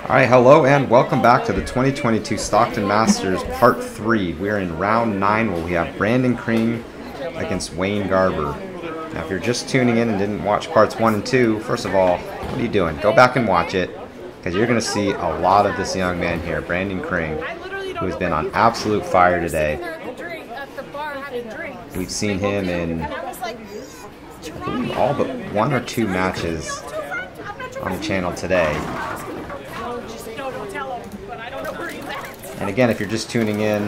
Alright, hello and welcome back to the 2022 Stockton Masters Part 3. We're in round 9 where we have Brandon Kring against Wayne Garber. Now if you're just tuning in and didn't watch parts 1 and 2, first of all, what are you doing? Go back and watch it, because you're going to see a lot of this young man here, Brandon Kring, who has been on absolute fire today. We've seen him in, I believe, all but 1 or 2 matches on the channel today. And again, if you're just tuning in,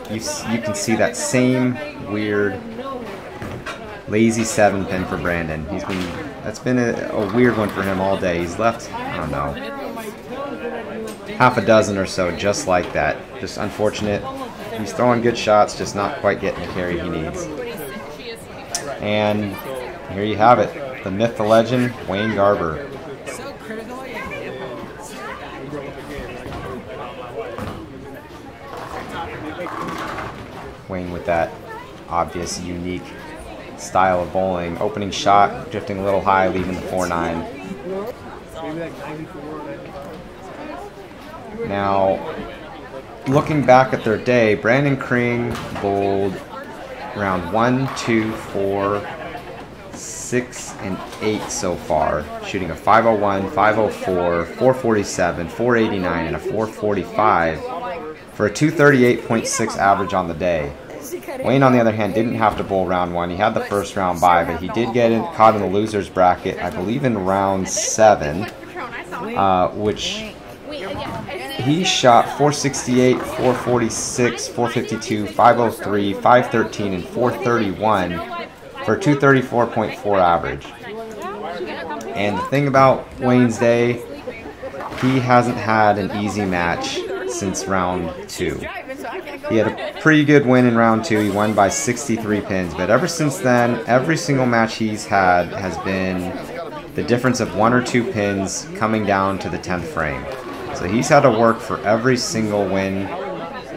you can see that same weird lazy 7-pin for Brandon. That's been a weird one for him all day. He's left, I don't know, half a dozen or so just like that. Just unfortunate. He's throwing good shots, just not quite getting the carry he needs. And here you have it, the myth, the legend, Wayne Garber. Wayne with that obvious, unique style of bowling. Opening shot, drifting a little high, leaving the 4-9. Now, looking back at their day, Brandon Kring bowled round 1, 2, 4, 6, and 8 so far, shooting a 501, 504, 447, 489, and a 445 for a 238.6 average on the day. Wayne, on the other hand, didn't have to bowl round 1. He had the first round bye, but he did get caught in the loser's bracket, I believe in round 7, which he shot 468, 446, 452, 503, 513, and 431 for a 234.4 average. And the thing about Wayne's day, he hasn't had an easy match since round 2. He had a pretty good win in round 2. He won by 63 pins, but ever since then, every single match he's had has been the difference of 1 or 2 pins coming down to the 10th frame. So he's had to work for every single win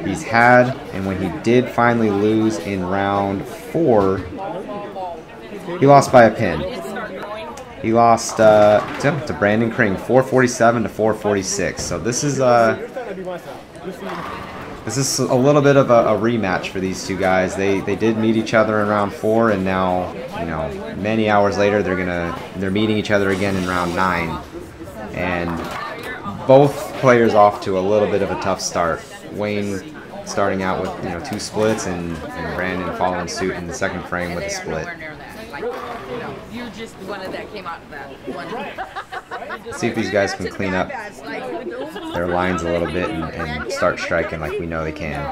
he's had, and when he did finally lose in round 4, he lost by a pin. He lost to Brandon Kring, 447 to 446. So this is a little bit of a rematch for these two guys. They did meet each other in round 4, and now, you know, many hours later they're meeting each other again in round 9. And both players off to a little bit of a tough start. Wayne starting out with 2 splits, and Brandon following suit in the second frame with a split. You just wanted that came out of that one. See if these guys can clean up their lines a little bit and start striking like we know they can.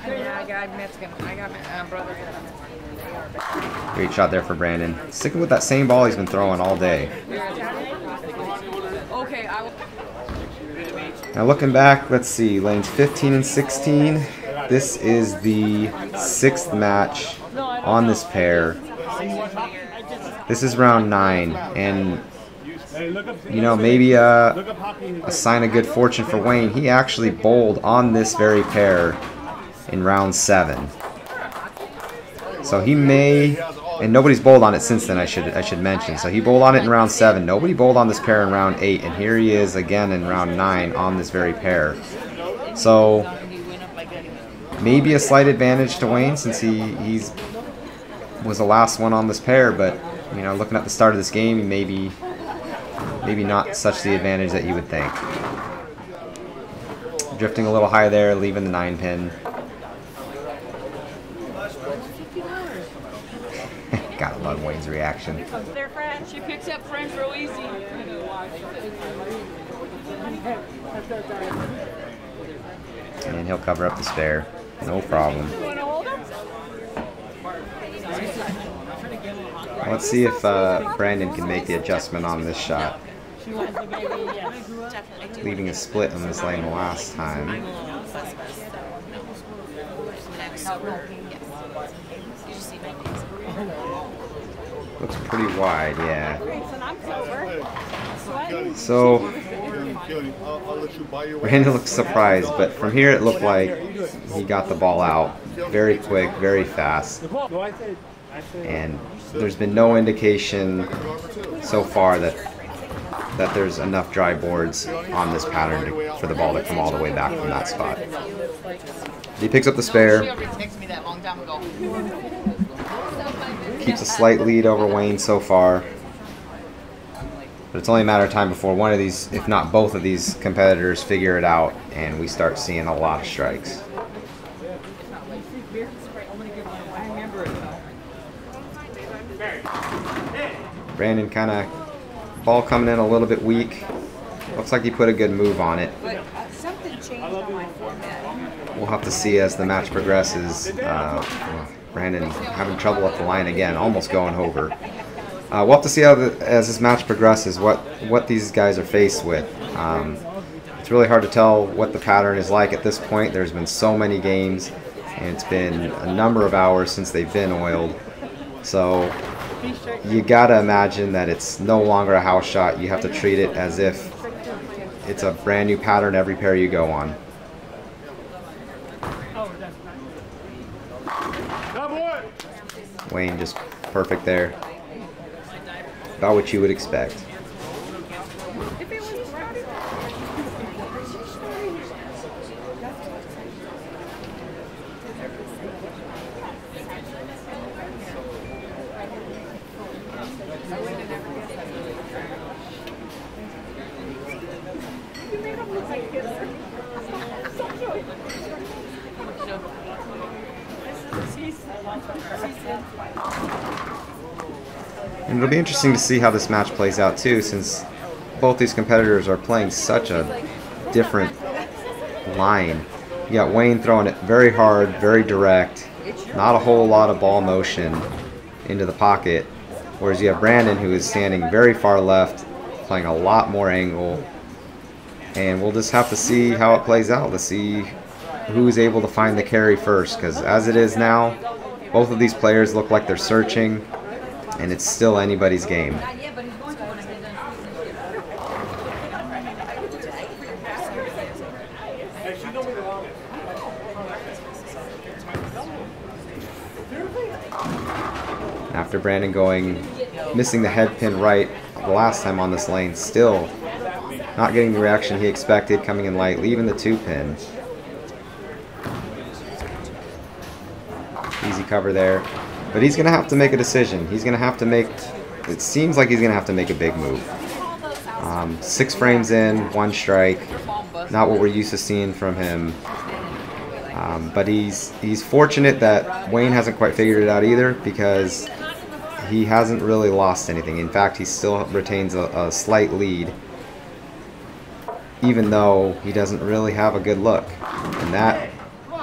Yeah, I got Mexican. I got brother. Great shot there for Brandon. Sticking with that same ball he's been throwing all day. Okay, I will. Now looking back, let's see, lanes 15 and 16. This is the 6th match on this pair. This is round 9, and maybe a sign of good fortune for Wayne. He actually bowled on this very pair in round 7. So he may, and nobody's bowled on it since then, I should mention. So he bowled on it in round 7. Nobody bowled on this pair in round 8, and here he is again in round 9 on this very pair. So maybe a slight advantage to Wayne since he was the last one on this pair, but looking at the start of this game, maybe not such the advantage that you would think. Drifting a little high there, leaving the 9-pin. Gotta love Wayne's reaction. They're French. She picks up French real easy. And he'll cover up the spare. No problem. Let's see if Brandon can make the adjustment on this shot. Leaving a split on this lane the last time. Looks pretty wide, yeah. So, Brandon looks surprised, but from here it looked like he got the ball out. very quick, very fast. And there's been no indication so far that there's enough dry boards on this pattern for the ball to come all the way back from that spot. He picks up the spare. Keeps a slight lead over Wayne so far. But it's only a matter of time before one of these, if not both of these competitors, figure it out and we start seeing a lot of strikes. Brandon kind of, ball coming in a little bit weak. Looks like he put a good move on it. We'll have to see as the match progresses. Brandon having trouble at the line again, almost going over. We'll have to see how as this match progresses what these guys are faced with. It's really hard to tell what the pattern is like at this point. There's been so many games, and it's been a number of hours since they've been oiled. So you gotta imagine that it's no longer a house shot. You have to treat it as if it's a brand new pattern every pair you go on. Wayne just perfect there. About what you would expect. And it'll be interesting to see how this match plays out too, since both these competitors are playing such a different line. You got Wayne throwing it very hard, very direct, not a whole lot of ball motion into the pocket, whereas you have Brandon, who is standing very far left, playing a lot more angle. And we'll just have to see how it plays out to see who's able to find the carry first, because as it is now, both of these players look like they're searching, and it's still anybody's game. After Brandon missing the head pin right the last time on this lane, still not getting the reaction he expected, coming in light, leaving the 2-pin. Easy cover there. But he's going to have to make a decision. He's going to have to make, it seems like he's going to have to make a big move. 6 frames in, 1 strike. Not what we're used to seeing from him. But he's fortunate that Wayne hasn't quite figured it out either, because he hasn't really lost anything. In fact, he still retains a slight lead, even though he doesn't really have a good look. And that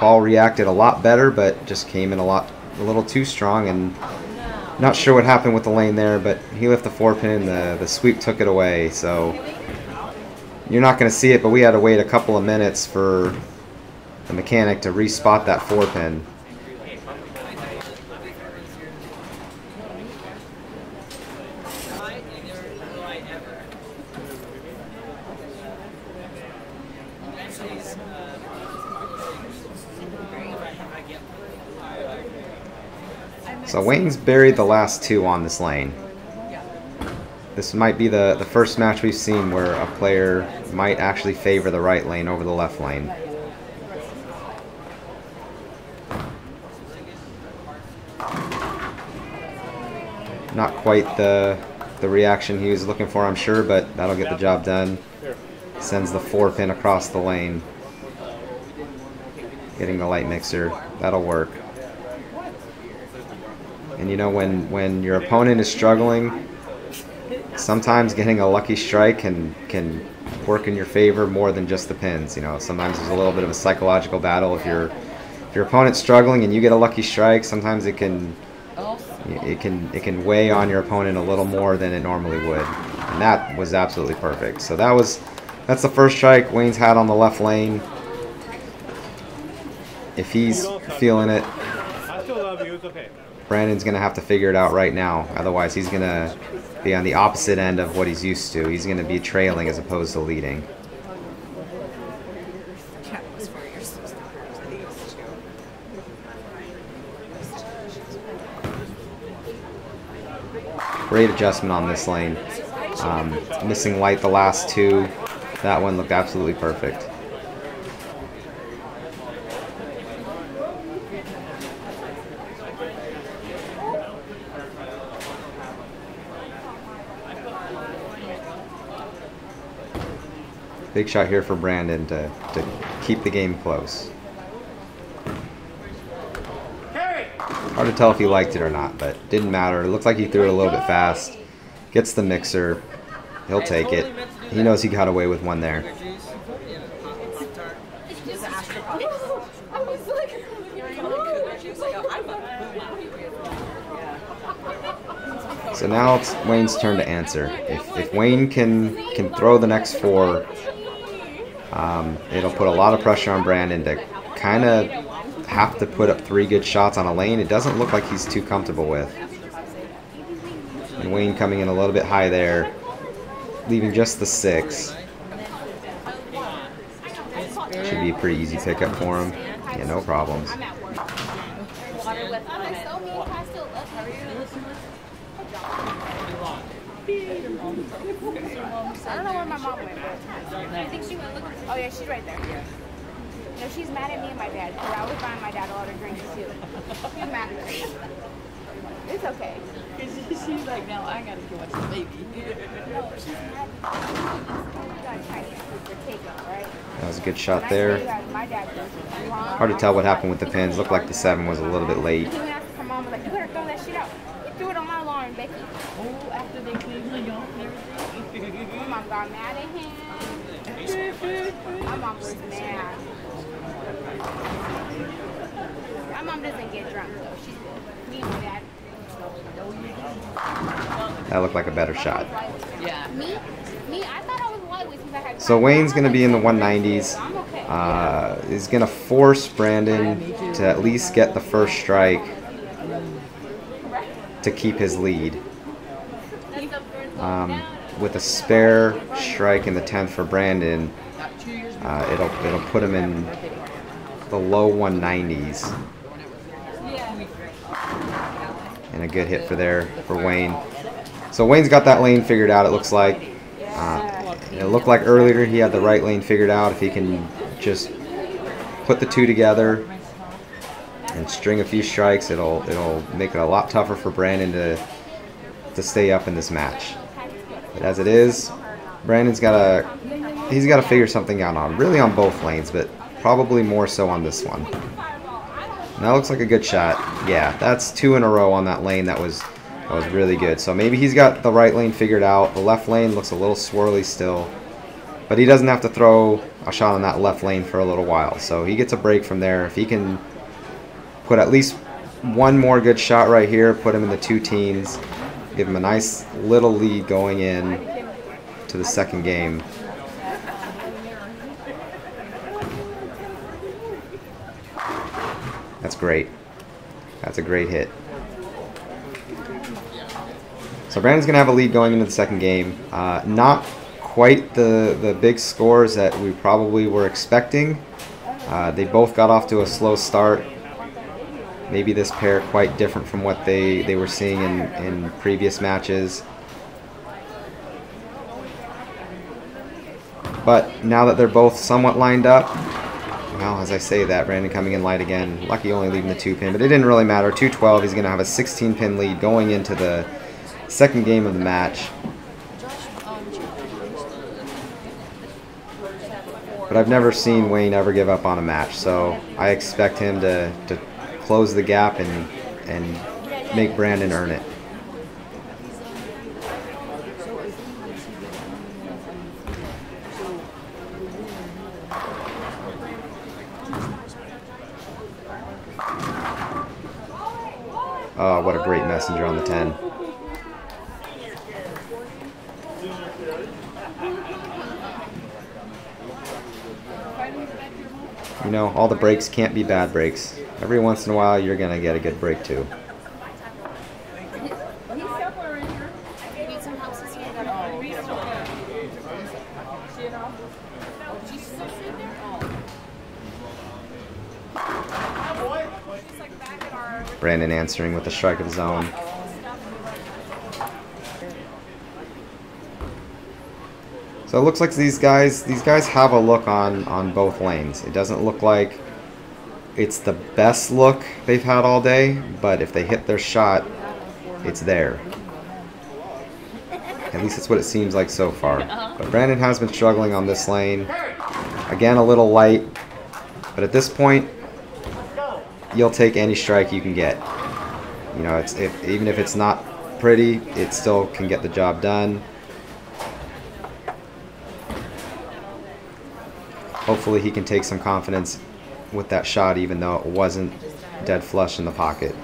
ball reacted a lot better, but just came in a little too strong, and not sure what happened with the lane there, but he left the 4-pin, the sweep took it away. So you're not going to see it, but we had to wait a couple of minutes for the mechanic to respot that 4-pin. So Wayne's buried the last 2 on this lane. This might be the first match we've seen where a player might actually favor the right lane over the left lane. Not quite the reaction he was looking for, I'm sure, but that'll get the job done. Sends the 4-pin across the lane. Getting the light mixer, that'll work. And you know, when your opponent is struggling, sometimes getting a lucky strike can work in your favor more than just the pins. You know, sometimes there's a little bit of a psychological battle. If your opponent's struggling and you get a lucky strike, sometimes it can weigh on your opponent a little more than it normally would. And that was absolutely perfect. So that's the first strike Wayne's had on the left lane. If he's feeling it, Brandon's going to have to figure it out right now. Otherwise, he's going to be on the opposite end of what he's used to. He's going to be trailing as opposed to leading. Great adjustment on this lane. Missing light the last two. That one looked absolutely perfect. Big shot here for Brandon to keep the game close. Hard to tell if he liked it or not, but didn't matter. It looks like he threw it a little bit fast. Gets the mixer. He'll take it. He knows he got away with one there. So now it's Wayne's turn to answer. If Wayne can throw the next four, it'll put a lot of pressure on Brandon to kind of have to put up 3 good shots on a lane it doesn't look like he's too comfortable with. And Wayne coming in a little bit high there, leaving just the 6. Should be a pretty easy pickup for him. Yeah, no problems. I don't know where my mom went. I think she went looking. Oh yeah, she's right there. No, she's mad at me and my dad because I was buying my dad a lot of drinks too. She's mad at me. It's okay. She's like, no, I gotta go watch the baby. No, she's mad. You got Chinese food for takeout, right? That was a good shot there. My dad goes, Hard to tell what happened with the pins. Looked like the 7 was a little bit late. He went after her mom was like, you better throw that shit out. He threw it on my lawn, Becky. Oh, after they cleaned the yard and everything. My mom got mad at him. My mom was mad. My mom doesn't get drunk though. She's good. Me and my dad. That looked like a better shot. Yeah. Me, I thought I was lightweight since I had. So Wayne's going to be in the 190s. Is going to force Brandon to at least get the first strike to keep his lead. With a spare strike in the 10th for Brandon, it'll put him in the low 190s. And a good hit for Wayne. So Wayne's got that lane figured out, it looks like. It looked like earlier he had the right lane figured out. If he can just put the two together and string a few strikes, it'll make it a lot tougher for Brandon to stay up in this match. But as it is, Brandon's got to figure something out really on both lanes, but probably more so on this one. And that looks like a good shot. Yeah, that's 2 in a row on that lane. That was really good. So maybe he's got the right lane figured out. The left lane looks a little swirly still, but he doesn't have to throw a shot on that left lane for a little while. So he gets a break from there. If he can put at least one more good shot right here, put him in the 2 teens, give him a nice little lead going in to the second game. That's great. That's a great hit. So Brandon's going to have a lead going into the second game. Not quite the big scores that we probably were expecting. They both got off to a slow start. Maybe this pair quite different from what they were seeing in previous matches. But now that they're both somewhat lined up, well, as I say that, Brandon coming in light again. Lucky only leaving the 2-pin, but it didn't really matter. 2-12, he's going to have a 16-pin lead going into the second game of the match. But I've never seen Wayne ever give up on a match, so I expect him to close the gap and make Brandon earn it. Oh, what a great messenger on the 10. You know, all the breaks can't be bad breaks. Every once in a while, you're going to get a good break, too. Brandon answering with a strike of his own. So it looks like these guys have a look on both lanes. It doesn't look like it's the best look they've had all day, but if they hit their shot, it's there. At least that's what it seems like so far. But Brandon has been struggling on this lane. Again, a little light, but at this point, you'll take any strike you can get. You know, even if it's not pretty, it still can get the job done. Hopefully he can take some confidence with that shot, even though it wasn't dead flush in the pocket.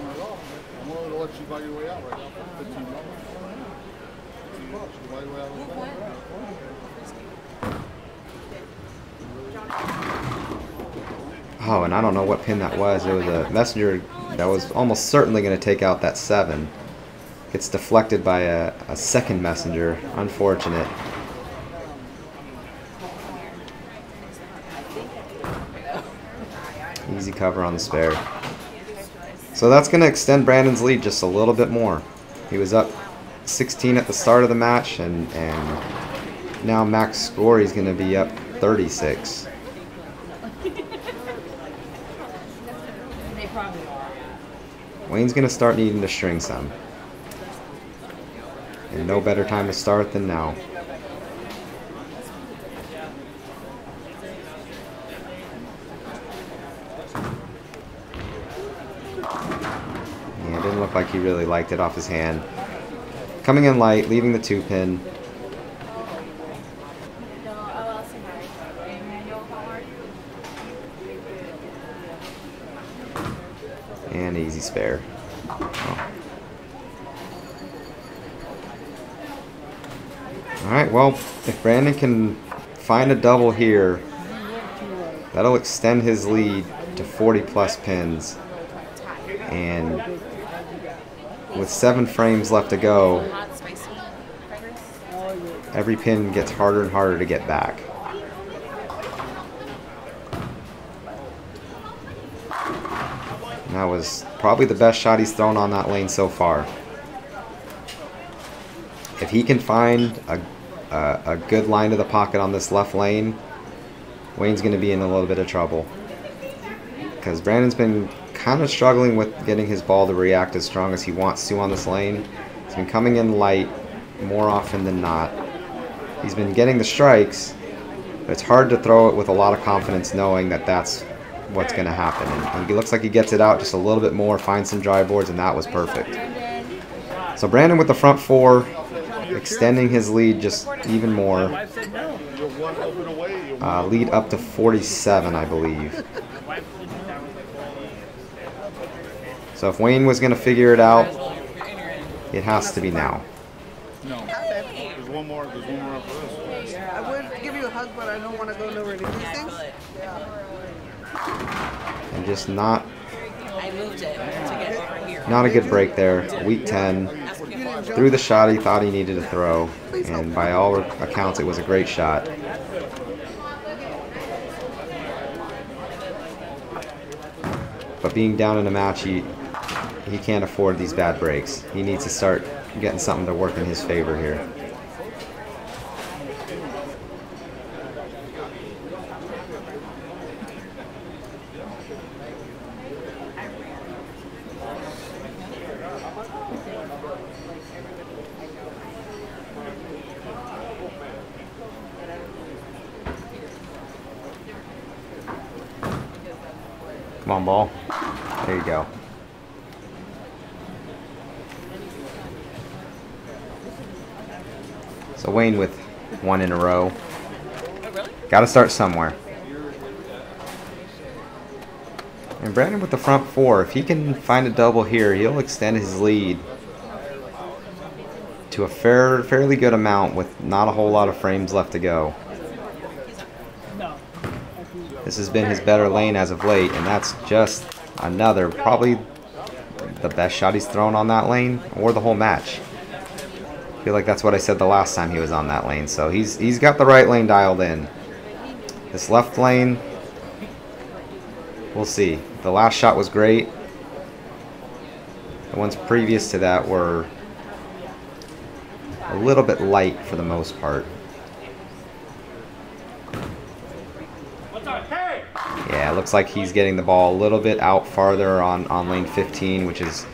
Oh, and I don't know what pin that was. It was a messenger that was almost certainly going to take out that 7. Gets deflected by a second messenger. Unfortunate. Easy cover on the spare. So that's going to extend Brandon's lead just a little bit more. He was up 16 at the start of the match, and now max score he's going to be up 36. Wayne's going to start needing to string some. And no better time to start than now. Yeah, it didn't look like he really liked it off his hand. Coming in light, leaving the 2-pin. And easy spare. Oh. Alright, well, if Brandon can find a double here, that'll extend his lead to 40 plus pins. And with 7 frames left to go, every pin gets harder and harder to get back. And that was probably the best shot he's thrown on that lane so far. If he can find a good line to the pocket on this left lane, Wayne's going to be in a little bit of trouble. Because Brandon's been kind of struggling with getting his ball to react as strong as he wants to on this lane. He's been coming in light more often than not. He's been getting the strikes, but it's hard to throw it with a lot of confidence knowing that that's what's going to happen. And it looks like he gets it out just a little bit more, finds some dry boards, and that was perfect. So Brandon with the front 4, extending his lead just even more. Lead up to 47, I believe. So if Wayne was going to figure it out, it has to be now. No. There's one more after this. I would give you a hug, but I don't want to go nowhere to do these things. And just not I moved it to get over here. a good break there. Weak 10. Threw the shot he thought he needed to throw. And by all accounts, it was a great shot. But being down in a match, he can't afford these bad breaks. He needs to start getting something to work in his favor here. Come on, ball. There you go. So Wayne with 1 in a row. Got to start somewhere. And Brandon with the front 4. If he can find a double here, he'll extend his lead to a fairly good amount with not a whole lot of frames left to go. This has been his better lane as of late, and that's just another, probably the best shot he's thrown on that lane, or the whole match. I feel like that's what I said the last time he was on that lane. So he's got the right lane dialed in. This left lane, we'll see. The last shot was great. The ones previous to that were a little bit light for the most part. it looks like he's getting the ball a little bit out farther on lane 15, which is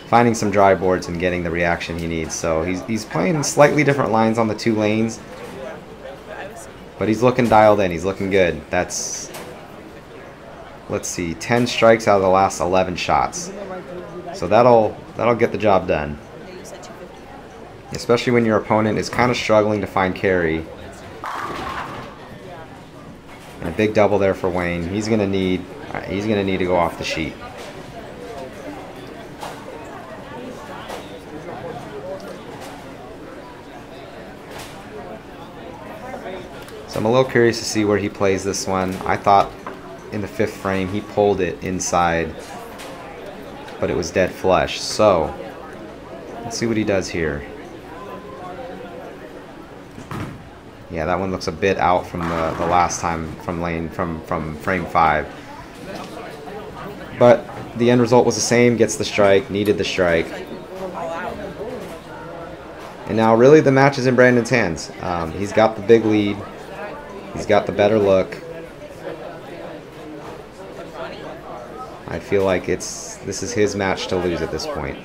finding some dry boards and getting the reaction he needs. So he's playing slightly different lines on the 2 lanes, but he's looking dialed in. He's looking good. That's, let's see, 10 strikes out of the last 11 shots. So that'll get the job done. Especially when your opponent is kind of struggling to find carry. And a big double there for Wayne. He's gonna need to go off the sheet. So I'm a little curious to see where he plays this one. I thought in the 5th frame he pulled it inside, but it was dead flush. So let's see what he does here. Yeah, that one looks a bit out from the last time from frame 5. But the end result was the same. Gets the strike, needed the strike. And now really the match is in Brandon's hands. He's got the big lead. He's got the better look. I feel like this is his match to lose at this point.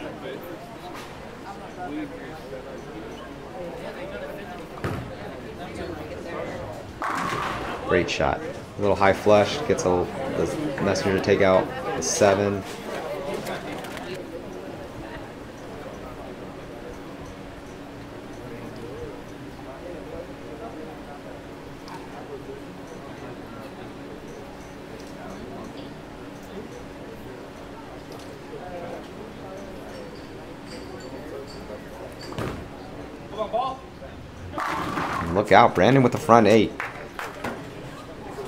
Great shot. A little high flush. Gets the messenger to take out the 7. And look out, Brandon with the front 8.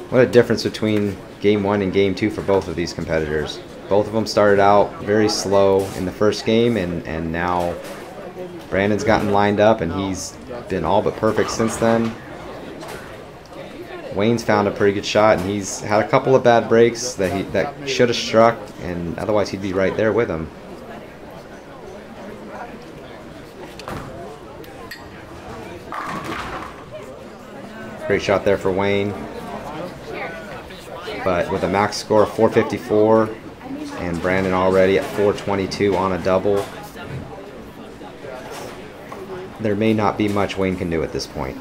What a difference between game 1 and game 2 for both of these competitors. Both of them started out very slow in the first game, and now Brandon's gotten lined up, and he's been all but perfect since then. Wayne's found a pretty good shot, and he's had a couple of bad breaks that should have struck, and otherwise he'd be right there with him. Great shot there for Wayne. But with a max score of 454 and Brandon already at 422 on a double, there may not be much Wayne can do at this point.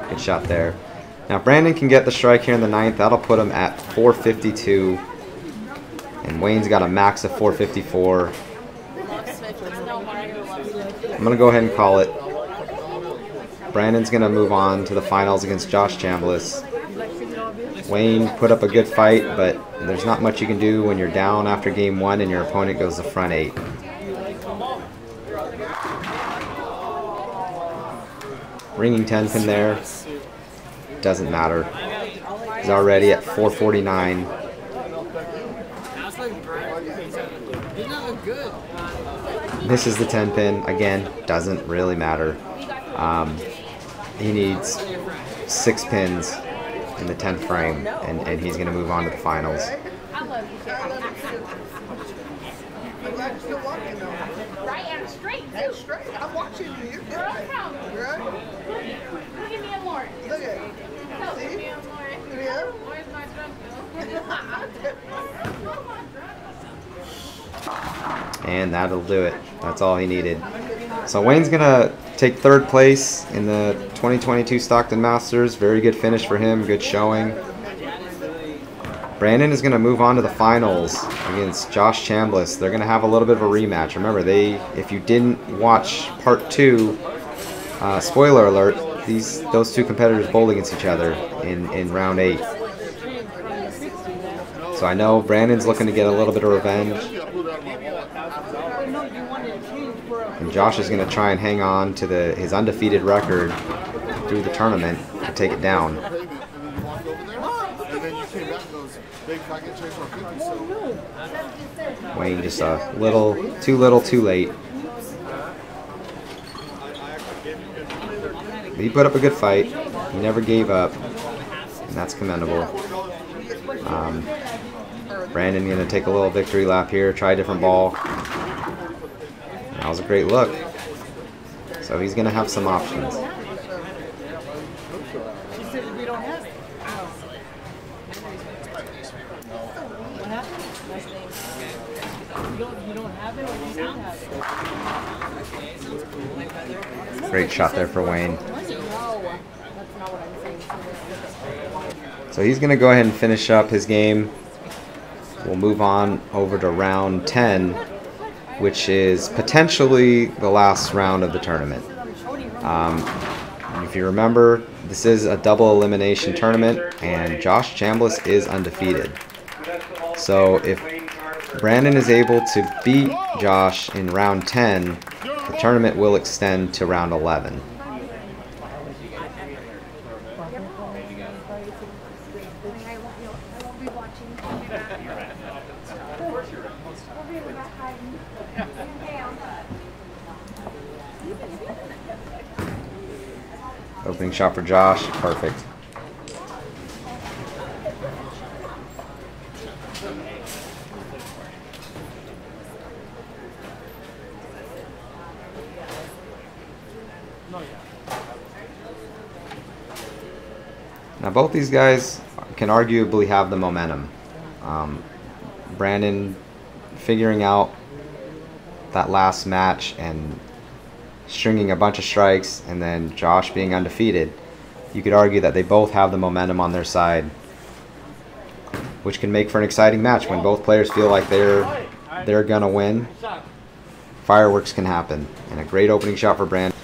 Good shot there. Now Brandon can get the strike here in the 9th. That'll put him at 452. And Wayne's got a max of 454. I'm going to go ahead and call it. Brandon's going to move on to the finals against Josh Chambliss. Wayne put up a good fight, but there's not much you can do when you're down after game 1 and your opponent goes the front 8. Ringing 10 pin there. Doesn't matter. He's already at 449. Misses the 10 pin. Again, doesn't really matter. He needs 6 pins in the 10th frame, and he's going to move on to the finals. Right and straight. And straight. I'm watching you. Right? Give me a more. Look at it. Give me a more. Yeah. Where's my And that'll do it. That's all he needed. So Wayne's going to take 3rd place in the 2022 Stockton Masters. Very good finish for him. Good showing. Brandon is going to move on to the finals against Josh Chambliss. They're going to have a little bit of a rematch. Remember, if you didn't watch part 2, spoiler alert, those 2 competitors bowled against each other in round 8. So I know Brandon's looking to get a little bit of revenge. And Josh is going to try and hang on to his undefeated record through the tournament to take it down. Wayne just a little, too late. But he put up a good fight. He never gave up, and that's commendable. Brandon going to take a little victory lap here, try a different ball. That was a great look. So he's going to have some options. She said we don't have it. What happened? You don't have it, or you do have it? Great shot there for Wayne. So he's going to go ahead and finish up his game. We'll move on over to round 10, which is potentially the last round of the tournament. If you remember, this is a double elimination tournament, and Josh Chambliss is undefeated. So if Brandon is able to beat Josh in round 10, the tournament will extend to round 11. Opening shot for Josh, perfect. Now both these guys can arguably have the momentum. Brandon figuring out that last match and stringing a bunch of strikes, and then Josh being undefeated. You could argue that they both have the momentum on their side, which can make for an exciting match when both players feel like they're gonna win. Fireworks can happen, and a great opening shot for Brandon.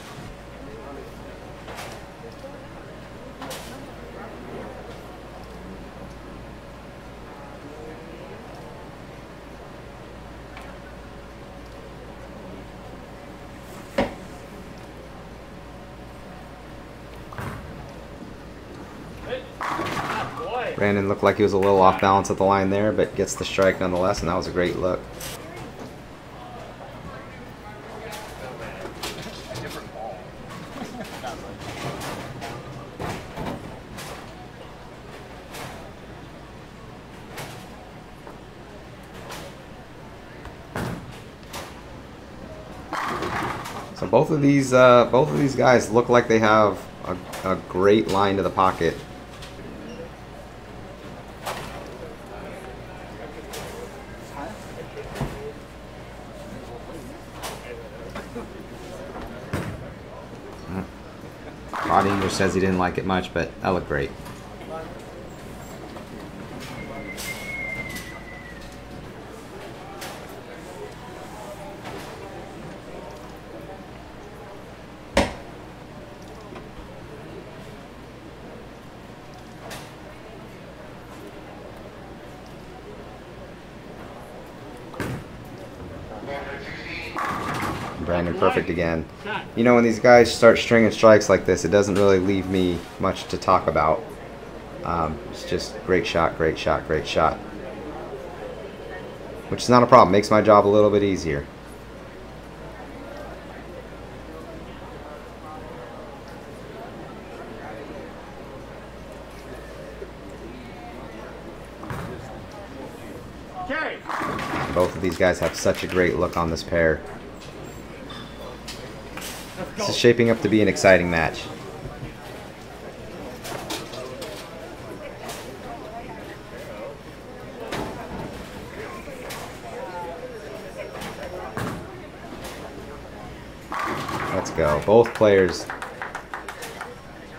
Brandon looked like he was a little off balance at the line there, but gets the strike nonetheless, and that was a great look. So both of these guys look like they have a great line to the pocket. Body English says he didn't like it much, but that looked great. Brandon perfect again. You know, when these guys start stringing strikes like this, it doesn't really leave me much to talk about. It's just great shot, great shot, great shot. Which is not a problem. Makes my job a little bit easier. Both of these guys have such a great look on this pair. This is shaping up to be an exciting match. Let's go. Both players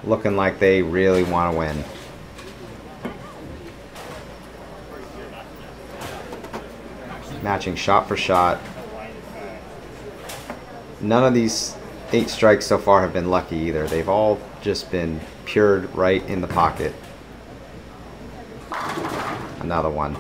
looking like they really want to win. Matching shot for shot. None of these 8 strikes so far have been lucky either. They've all just been pured right in the pocket. Another one.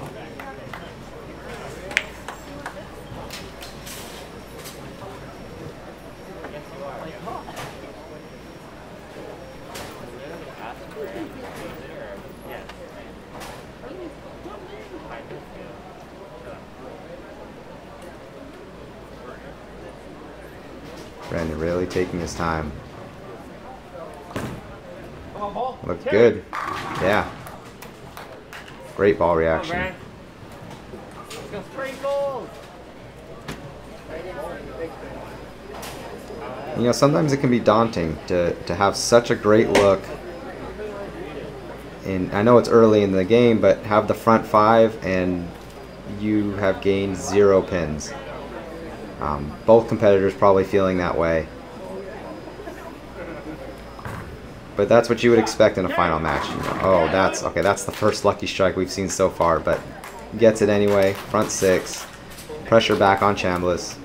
Brandon really taking his time. Looks good. Yeah. Great ball reaction. Go sprinkles! You know, sometimes it can be daunting to have such a great look. And I know it's early in the game, but have the front 5 and you have gained 0 pins. Both competitors probably feeling that way. But that's what you would expect in a final match. You know? Oh, that's okay. That's the first lucky strike we've seen so far, but gets it anyway. Front 6, pressure back on Chambliss.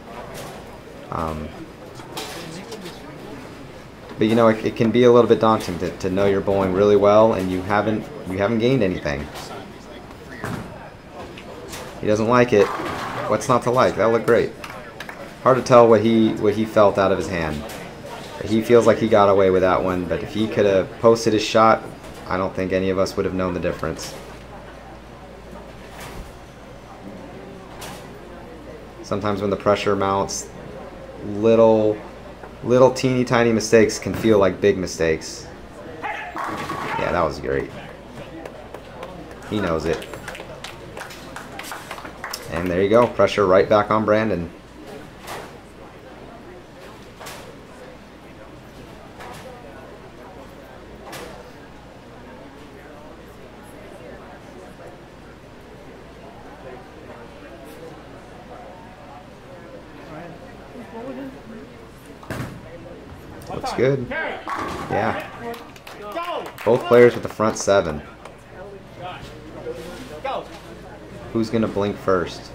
But you know, it can be a little bit daunting to know you're bowling really well and you haven't gained anything. He doesn't like it. What's not to like? That looked great. Hard to tell what he felt out of his hand. He feels like he got away with that one, but if he could have posted his shot, I don't think any of us would have known the difference. Sometimes when the pressure mounts, little teeny tiny mistakes can feel like big mistakes. Yeah, that was great. He knows it. And there you go, pressure right back on Brandon. Looks good. Yeah. Both players with the front 7. Who's going to blink first?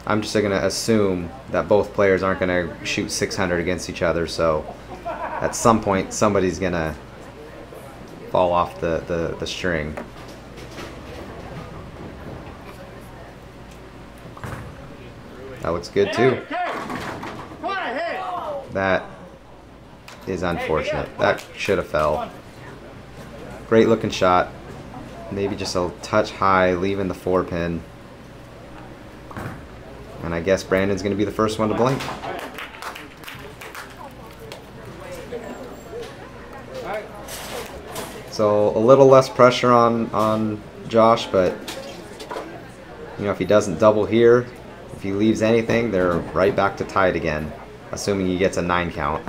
I'm just going to assume that both players aren't going to shoot 600 against each other, so at some point somebody's going to fall off the string. That looks good too. That is unfortunate. That should have fell. Great looking shot. Maybe just a touch high, leaving the 4 pin. And I guess Brandon's going to be the first one to blink. So a little less pressure on Josh, but you know, if he doesn't double here, if he leaves anything, they're right back to tied again, assuming he gets a 9 count.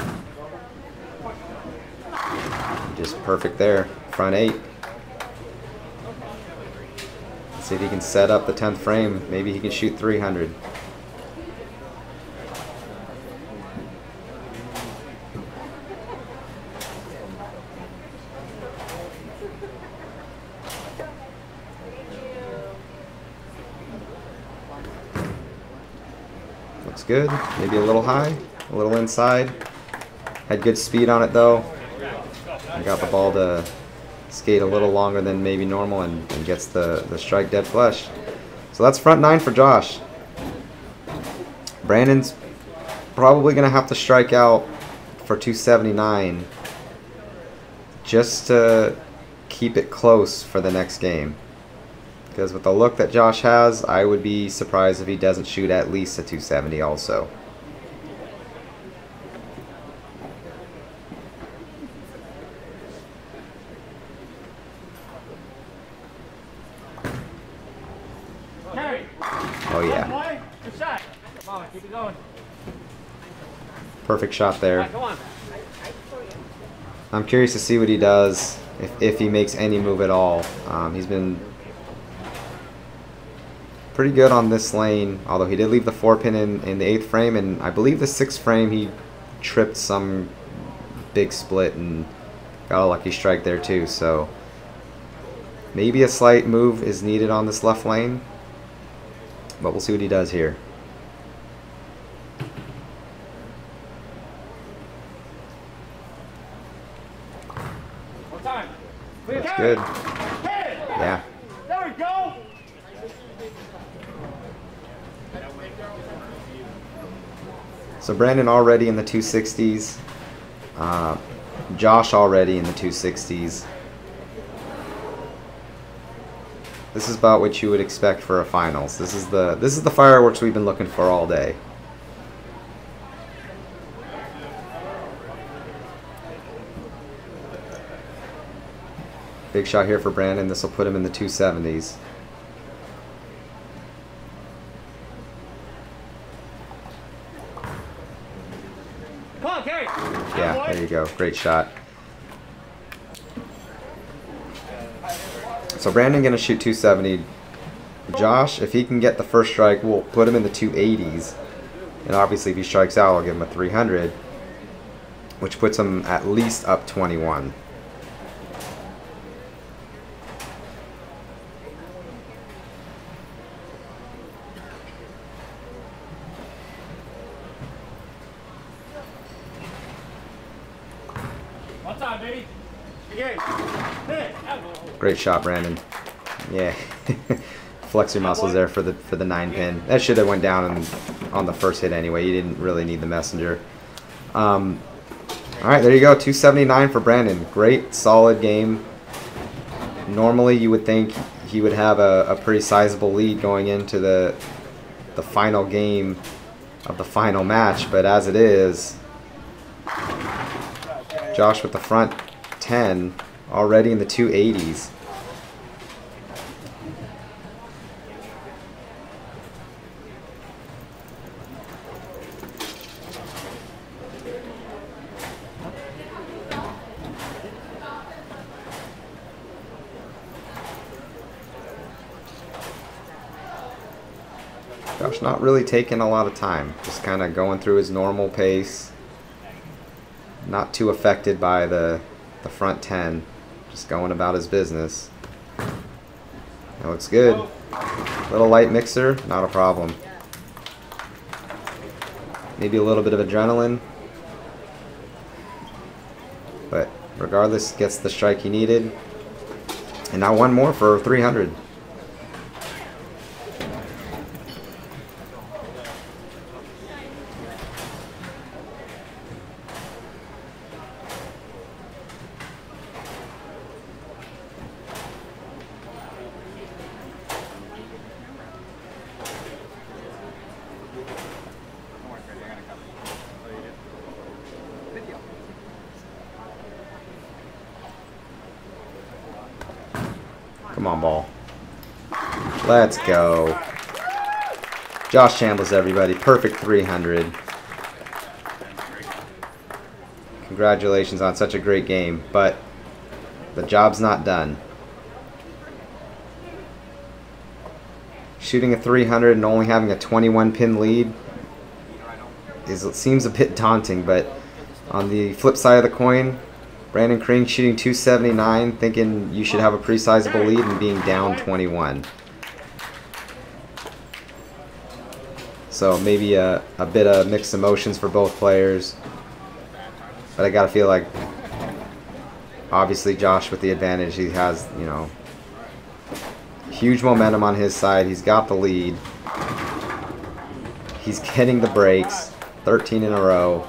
Just perfect there. Front 8. Let's see if he can set up the 10th frame. Maybe he can shoot 300. Looks good. Maybe a little high, a little inside. Had good speed on it though. I got the ball to skate a little longer than maybe normal and gets the strike dead flush. So that's front 9 for Josh. Brandon's probably going to have to strike out for 279 just to keep it close for the next game. Because with the look that Josh has, I would be surprised if he doesn't shoot at least a 270 also. Oh yeah. Perfect shot there. I'm curious to see what he does, if he makes any move at all. He's been pretty good on this lane, although he did leave the 4 pin in the 8th frame, and I believe the 6th frame he tripped some big split and got a lucky strike there too, so maybe a slight move is needed on this left lane, but we'll see what he does here. That's good. Yeah. There we go. So Brandon already in the 260s. Josh already in the 260s. This is about what you would expect for a finals. This is the fireworks we've been looking for all day. Big shot here for Brandon. This will put him in the 270s. Yeah, there you go. Great shot. So Brandon gonna shoot 270. Josh, if he can get the first strike, we'll put him in the 280s. And obviously if he strikes out, I'll give him a 300, which puts him at least up 21. One time, baby. Great shot, Brandon. Yeah. Flex your muscles there for the 9-pin. That should have went down on the first hit anyway. You didn't really need the messenger. All right, there you go. 279 for Brandon. Great, solid game. Normally, you would think he would have a pretty sizable lead going into the final game of the final match, but as it is, Josh with the front 10 already in the 280s. Josh not really taking a lot of time, just kind of going through his normal pace. Not too affected by the front 10, just going about his business. That looks good. Little light mixer, not a problem. Maybe a little bit of adrenaline, but regardless, gets the strike he needed. And now one more for 300. Come on, ball. Let's go. Josh Chambliss, everybody. Perfect 300. Congratulations on such a great game, but the job's not done. Shooting a 300 and only having a 21-pin lead seems a bit daunting, but on the flip side of the coin, Brandon Kring shooting 279, thinking you should have a pretty sizable lead and being down 21. So maybe a bit of mixed emotions for both players. But I gotta feel like, obviously Josh with the advantage, he has, you know, huge momentum on his side. He's got the lead. He's getting the breaks, 13 in a row.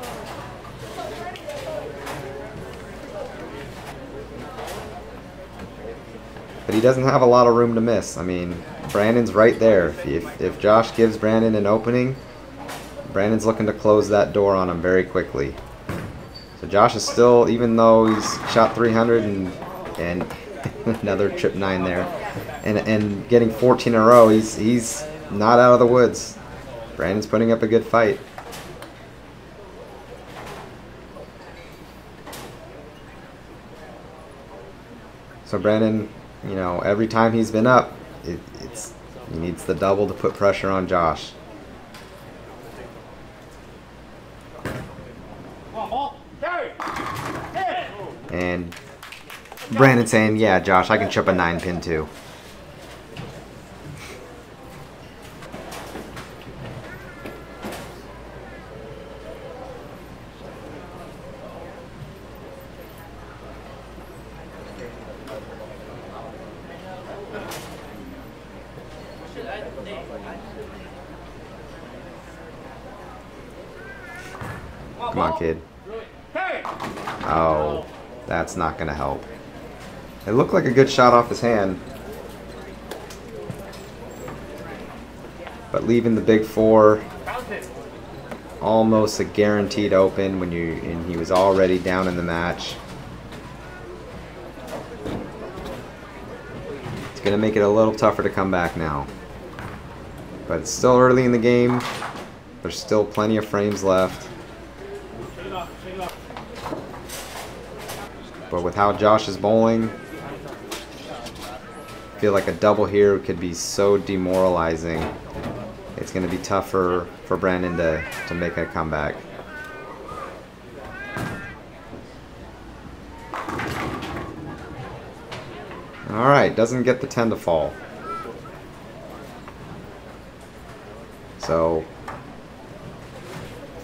But he doesn't have a lot of room to miss. I mean, Brandon's right there. If Josh gives Brandon an opening, Brandon's looking to close that door on him very quickly. So Josh is still, even though he's shot 300 and another trip 9 there, and getting 14 in a row, he's not out of the woods. Brandon's putting up a good fight. So Brandon, you know, every time he's been up, he needs the double to put pressure on Josh. And Brandon saying, yeah, Josh, I can chip a 9-pin too. Come on, kid. Oh, that's not going to help. It looked like a good shot off his hand. But leaving the big four almost a guaranteed open when and he was already down in the match. It's going to make it a little tougher to come back now. But it's still early in the game. There's still plenty of frames left. But with how Josh is bowling, I feel like a double here could be so demoralizing. It's going to be tougher for Brandon to make a comeback. Alright, doesn't get the 10 to fall. So,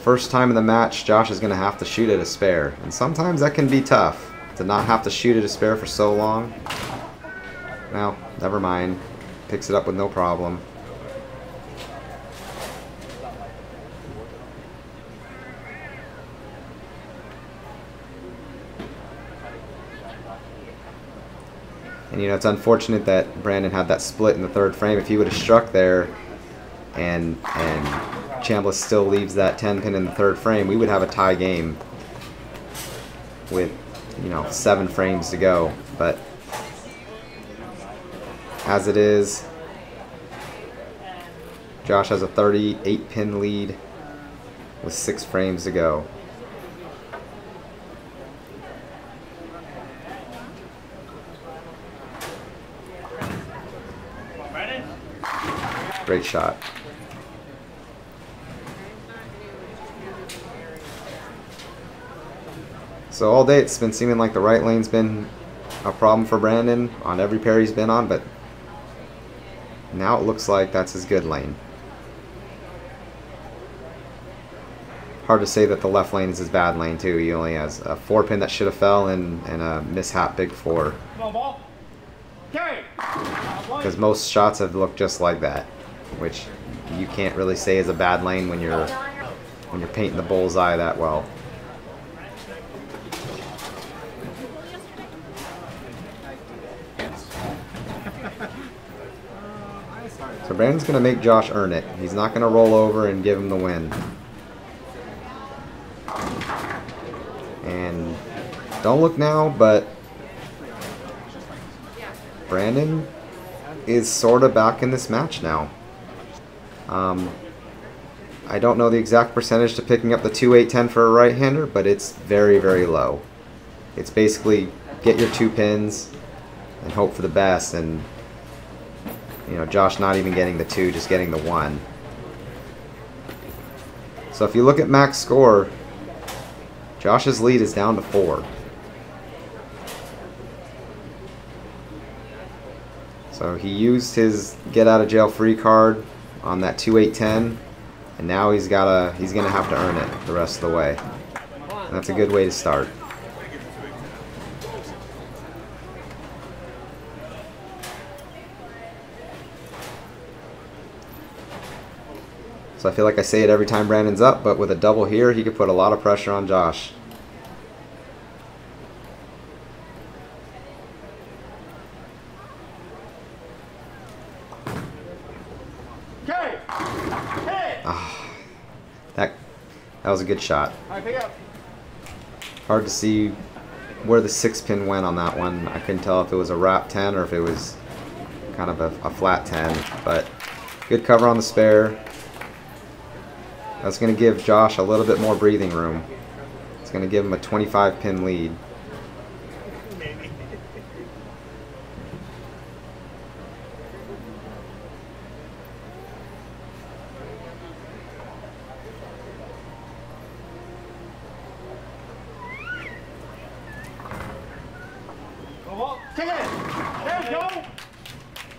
first time in the match, Josh is going to have to shoot at a spare. And sometimes that can be tough, to not have to shoot at a spare for so long. Well, never mind. Picks it up with no problem. And you know, it's unfortunate that Brandon had that split in the third frame. If he would have struck there and Chambliss still leaves that 10 pin in the third frame, we would have a tie game with, you know, 7 frames to go. But as it is, Josh has a 38 pin lead with 6 frames to go. Great shot. So all day it's been seeming like the right lane's been a problem for Brandon on every pair he's been on, but now it looks like that's his good lane. Hard to say that the left lane is his bad lane too. He only has a 4 pin that should have fell and a mishap big 4. Because most shots have looked just like that, which you can't really say is a bad lane when you're painting the bullseye that well. So Brandon's going to make Josh earn it. He's not going to roll over and give him the win. And don't look now, but Brandon is sort of back in this match now. I don't know the exact percentage to picking up the 2-8-10 for a right-hander, but it's very, very low. It's basically get your 2 pins and hope for the best, and you know, Josh not even getting the 2, just getting the 1. So if you look at max score, Josh's lead is down to 4. So he used his get out of jail free card on that 2-8-10, and now he's gonna have to earn it the rest of the way. And that's a good way to start. So I feel like I say it every time Brandon's up, but with a double here, he could put a lot of pressure on Josh. That was a good shot. Hard to see where the 6 pin went on that one. I couldn't tell if it was a wrap 10 or if it was kind of a flat 10, but good cover on the spare. That's going to give Josh a little bit more breathing room. It's going to give him a 25 pin lead.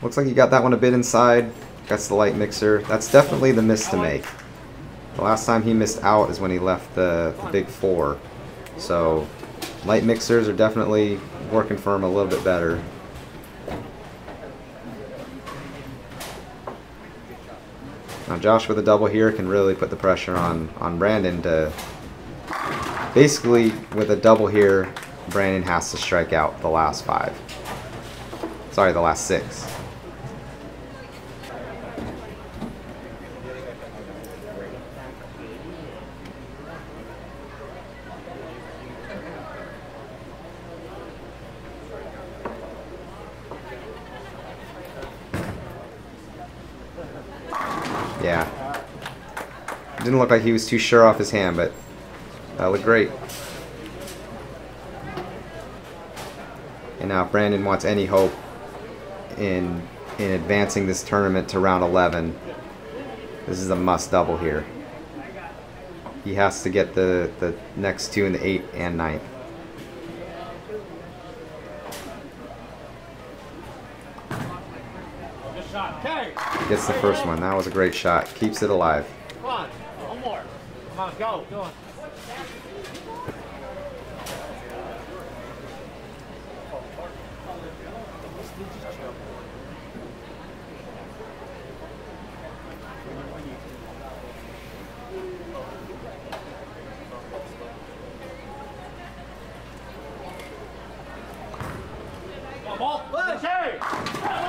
Looks like he got that one a bit inside. That's the light mixer. That's definitely the miss to make. The last time he missed out is when he left the big 4. So light mixers are definitely working for him a little bit better. Now Josh with a double here can really put the pressure on Brandon to... Basically, with a double here, Brandon has to strike out the last 5. Sorry, the last 6. Yeah. Didn't look like he was too sure off his hand, but That looked great. And now if Brandon wants any hope in advancing this tournament to round 11, this is a must double here. He has to get the next two in the 8th and 9th. Gets the first one. That was a great shot. Keeps it alive. Come on, one more. Come on, go, go on.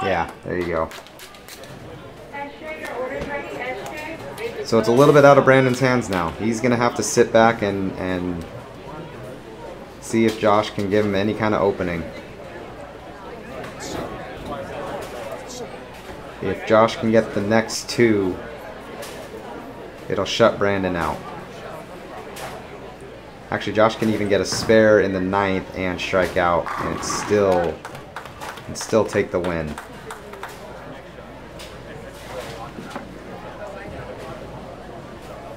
Yeah, there you go. So it's a little bit out of Brandon's hands now. He's going to have to sit back and see if Josh can give him any kind of opening. If Josh can get the next two, it'll shut Brandon out. Actually, Josh can even get a spare in the 9th and strike out, and still take the win.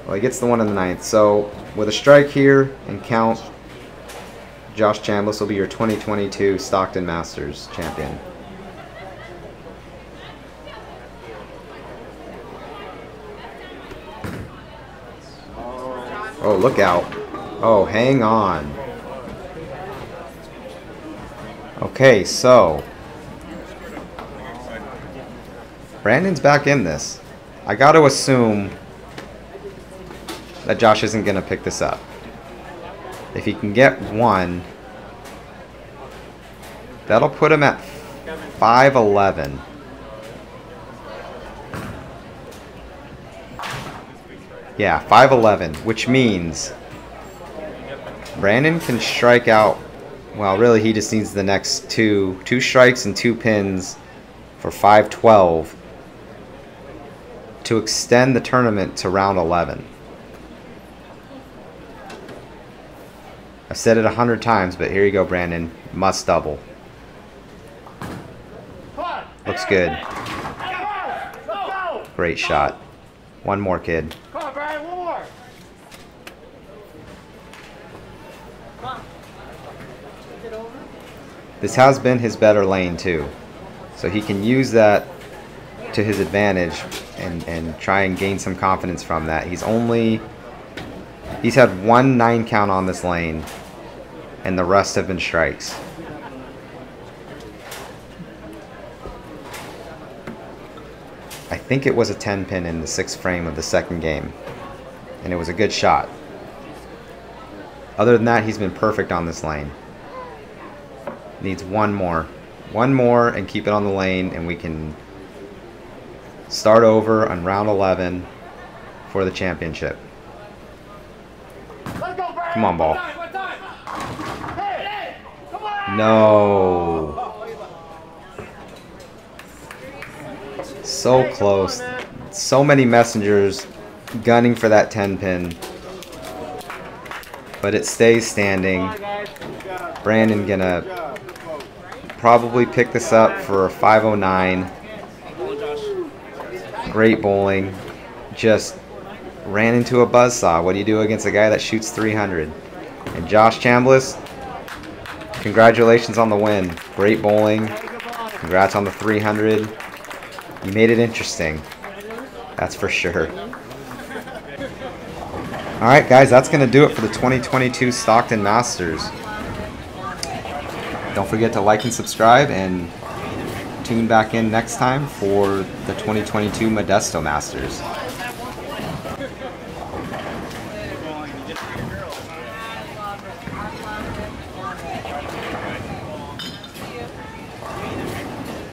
Well, he gets the one in the 9th. So with a strike here and count, Josh Chambliss will be your 2022 Stockton Masters champion. Oh, look out. Oh, hang on. Okay, so Brandon's back in this. I got to assume that Josh isn't going to pick this up. If he can get one, that'll put him at 511. Yeah, 511, which means Brandon can strike out. Well, really, he just needs the next two strikes and 2 pins for 512 to extend the tournament to round 11. I've said it 100 times, but here you go, Brandon. Must double. Looks good. Great shot. One more, kid. Come on, Brian, one more. This has been his better lane, too. So he can use that to his advantage and try and gain some confidence from that. He's had 1 9 count on this lane, and the rest have been strikes. I think it was a 10 pin in the 6th frame of the 2nd game, and it was a good shot. Other than that, he's been perfect on this lane. Needs one more and keep it on the lane, and we can start over on round 11 for the championship. Come on, ball. No. So close. So many messengers gunning for that 10 pin. But it stays standing. Brandon gonna probably pick this up for a 509. Great bowling. Just ran into a buzzsaw. What do you do against a guy that shoots 300? And Josh Chambliss, congratulations on the win. Great bowling. Congrats on the 300. You made it interesting. That's for sure. Alright guys, that's going to do it for the 2022 Stockton Masters. Don't forget to like and subscribe, and tune back in next time for the 2022 Modesto Masters.